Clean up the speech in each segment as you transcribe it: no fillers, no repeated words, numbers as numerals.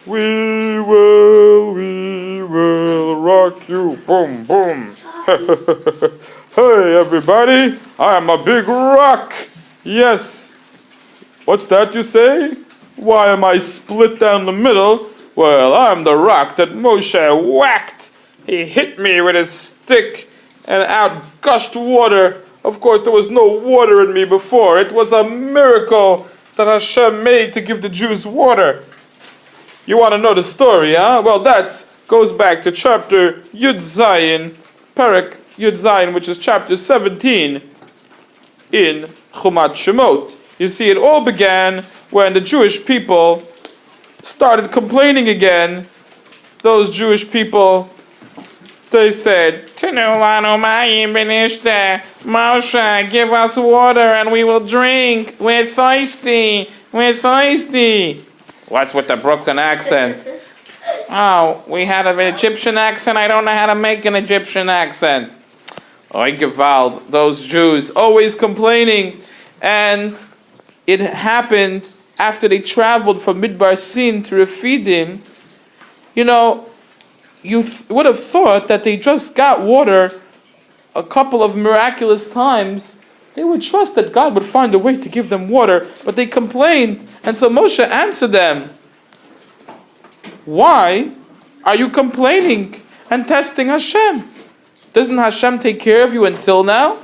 We will rock you. Boom, boom. Hey, everybody, I am a big rock. Yes. What's that you say? Why am I split down the middle? Well, I'm the rock that Moshe whacked. He hit me with his stick and out gushed water. Of course, there was no water in me before. It was a miracle that Hashem made to give the Jews water. You want to know the story, huh? Well, that goes back to chapter Yud Zayin, Perek Yud Zayin, which is chapter 17 in Shemot. You see, it all began when the Jewish people started complaining again. Those Jewish people, they said, Moshe, give us water and we will drink. We're thirsty. We're thirsty. What's with the broken accent? Oh, we had an Egyptian accent. I don't know how to make an Egyptian accent. Oy Gewalt, those Jews always complaining. And it happened after they traveled from Midbar Sin to Refidim. You know, you would have thought that they just got water a couple of miraculous times. They would trust that God would find a way to give them water, but they complained. And so Moshe answered them, why are you complaining and testing Hashem? Doesn't Hashem take care of you until now?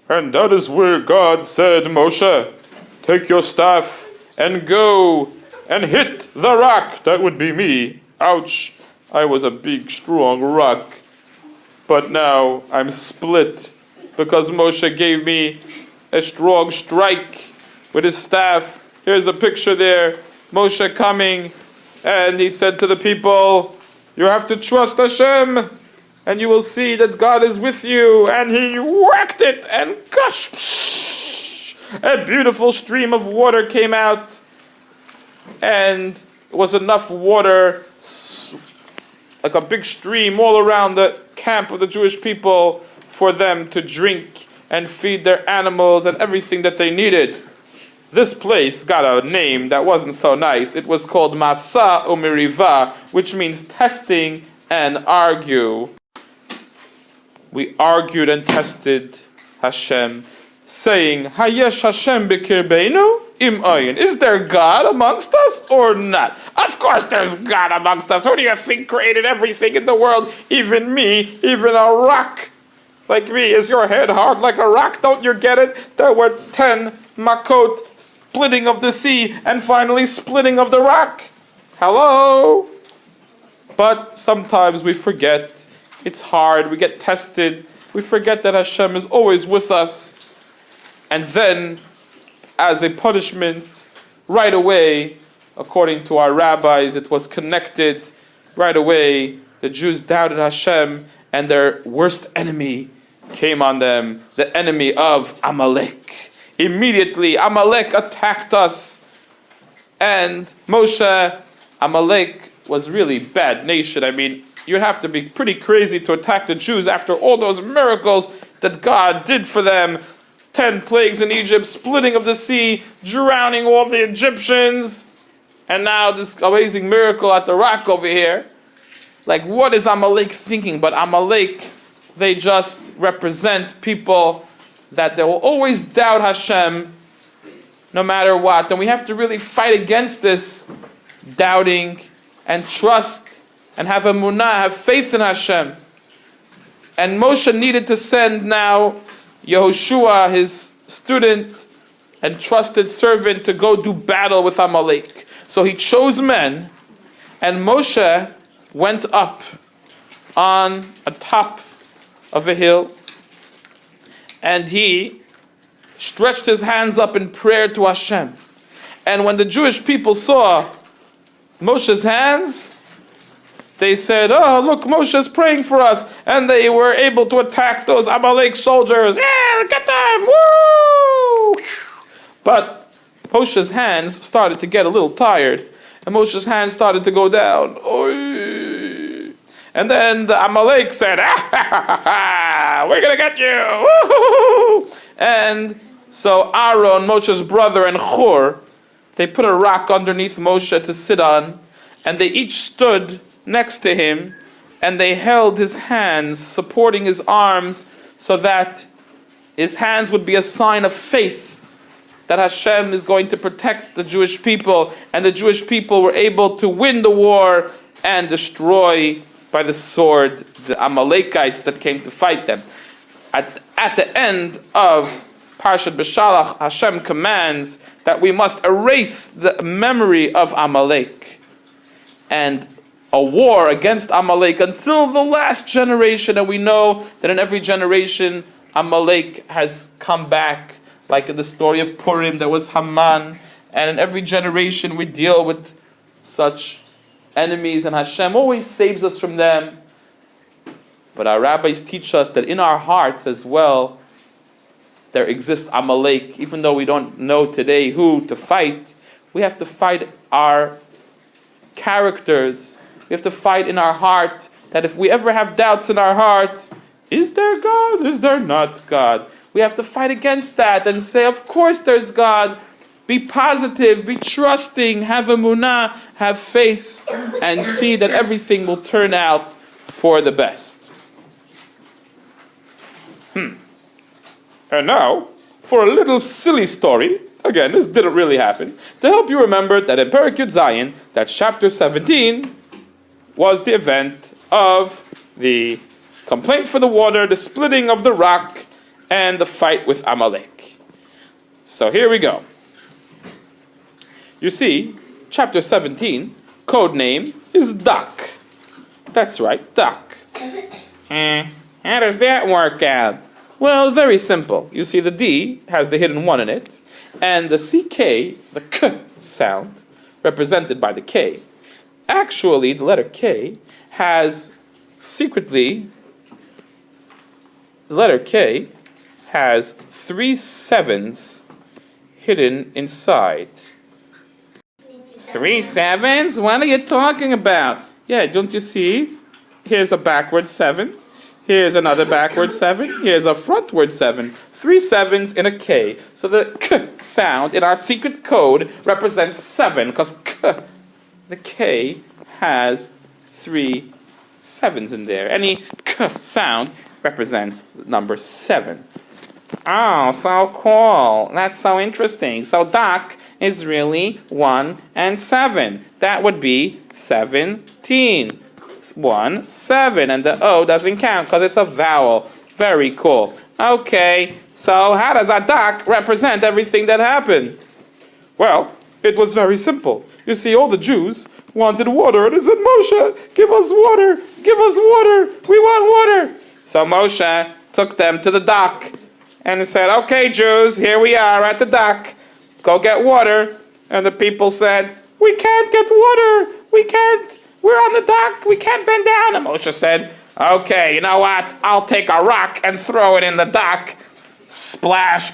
And that is where God said, Moshe, take your staff and go and hit the rock. That would be me. Ouch. I was a big, strong rock. But now I'm split because Moshe gave me a strong strike with his staff. Here's the picture there. Moshe coming, and he said to the people, you have to trust Hashem, and you will see that God is with you. And he whacked it, and gosh, a beautiful stream of water came out, and it was enough water, like a big stream all around the camp of the Jewish people for them to drink and feed their animals and everything that they needed. This place got a name that wasn't so nice. It was called Masa Umiriva, which means testing and argue. We argued and tested Hashem, saying, Hayesh Hashem b'kirbeinu im ayin. Is there God amongst us or not? Of course there's God amongst us. Who do you think created everything in the world? Even me, even a rock like me. Is your head hard like a rock? Don't you get it? There were 10 makot, splitting of the sea, and finally splitting of the rock. Hello? But sometimes we forget. It's hard. We get tested. We forget that Hashem is always with us. And then, as a punishment, right away, according to our rabbis, it was connected. Right away, the Jews doubted Hashem, and their worst enemy came on them, the enemy of Amalek. Immediately, Amalek attacked us. And Moshe, Amalek was really bad nation. I mean, you'd have to be pretty crazy to attack the Jews after all those miracles that God did for them. 10 plagues in Egypt, splitting of the sea, drowning all the Egyptians. And now this amazing miracle at the rock over here. Like, what is Amalek thinking? But Amalek, they just represent people that they will always doubt Hashem no matter what. And we have to really fight against this doubting and trust and have emunah, have faith in Hashem. And Moshe needed to send now Yehoshua, his student and trusted servant, to go do battle with Amalek. So he chose men, and Moshe went up on a top of a hill, and he stretched his hands up in prayer to Hashem. And when the Jewish people saw Moshe's hands, they said, oh, look, Moshe's praying for us. And they were able to attack those Amalek soldiers. Yeah, get them! Woo! But Moshe's hands started to get a little tired. And Moshe's hands started to go down. Oy. And then the Amalek said, we're going to get you! Woo-hoo-hoo-hoo. And so Aaron, Moshe's brother, and Hur, They put a rock underneath Moshe to sit on, and they each stood next to him, and they held his hands, supporting his arms, so that his hands would be a sign of faith that Hashem is going to protect the Jewish people, and the Jewish people were able to win the war and destroy by the sword the Amalekites that came to fight them. At the end of Parshat Beshalach, Hashem commands that we must erase the memory of Amalek and a war against Amalek until the last generation. And we know that in every generation, Amalek has come back, like in the story of Purim, there was Haman. And in every generation, we deal with such enemies, and Hashem always saves us from them. But our rabbis teach us that in our hearts as well, there exists Amalek. Even though we don't know today who to fight, we have to fight our characters. We have to fight in our heart, that if we ever have doubts in our heart, is there God? Is there not God? We have to fight against that and say, of course there's God. Be positive, be trusting, have emunah, have faith, and see that everything will turn out for the best. And now, for a little silly story, again, this didn't really happen, to help you remember that in Perek Yud Zayin, that's chapter 17, was the event of the complaint for the water, the splitting of the rock, and the fight with Amalek. So here we go. You see, chapter 17, code name is Duck. That's right, Duck. How does that work out? Well, very simple. You see, the D has the hidden 1 in it, and the CK, the K sound, represented by the K. Actually, the letter K has secretly, the letter K has 3 sevens hidden inside. 3 sevens? What are you talking about? Yeah, don't you see? Here's a backward 7. Here's another backward 7. Here's a frontward 7. 3 sevens in a K. So the K sound in our secret code represents 7, because K, the K has 3 sevens in there. Any K sound represents the number 7. Oh, so cool. That's so interesting. So Dak is really 1 and 7. That would be 17. 1, 7, and the O doesn't count because it's a vowel. Very cool. Okay, so how does a Dak represent everything that happened? Well, it was very simple. You see, all the Jews wanted water, and they said, Moshe, give us water, give us water, we want water. So Moshe took them to the Dak and said, okay, Jews, here we are at the Dak. Go get water. And the people said, we can't get water. We can't. We're on the Dak. We can't bend down. And Moshe said, okay, you know what? I'll take a rock and throw it in the Dak. Splash.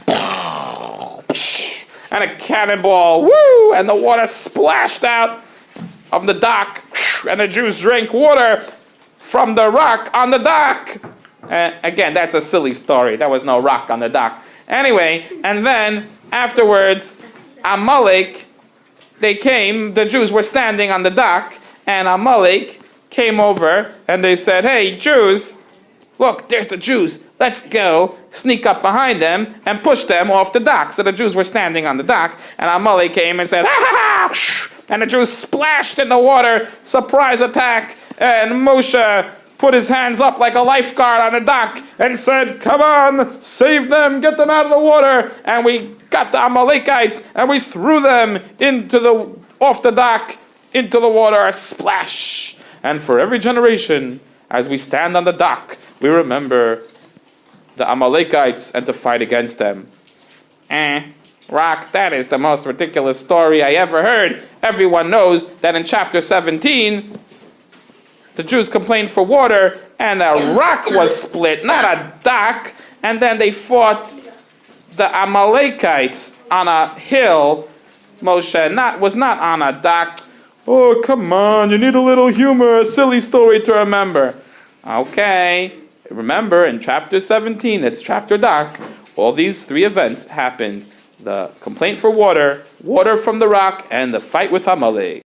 And a cannonball. Woo! And the water splashed out of the Dak. And the Jews drank water from the rock on the Dak. Again, that's a silly story. There was no rock on the Dak. Anyway, and then afterwards, Amalek, they came, the Jews were standing on the Dak, and Amalek came over, and they said, hey, Jews, look, there's the Jews. Let's go sneak up behind them and push them off the Dak. So the Jews were standing on the Dak, and Amalek came and said, ha ha ha, and the Jews splashed in the water, surprise attack, and Moshe put his hands up like a lifeguard on the Dak and said, come on, save them, get them out of the water. And we got the Amalekites and we threw them off the Dak into the water, a splash. And for every generation, as we stand on the Dak, we remember the Amalekites and to fight against them. Rock, that is the most ridiculous story I ever heard. Everyone knows that in chapter 17, the Jews complained for water, and a rock was split, not a Dak. And then they fought the Amalekites on a hill. Moshe was not on a Dak. Oh, come on, you need a little humor, a silly story to remember. Okay, remember in chapter 17, it's chapter Dak, all these 3 events happened the complaint for water, water from the rock, and the fight with Amalek.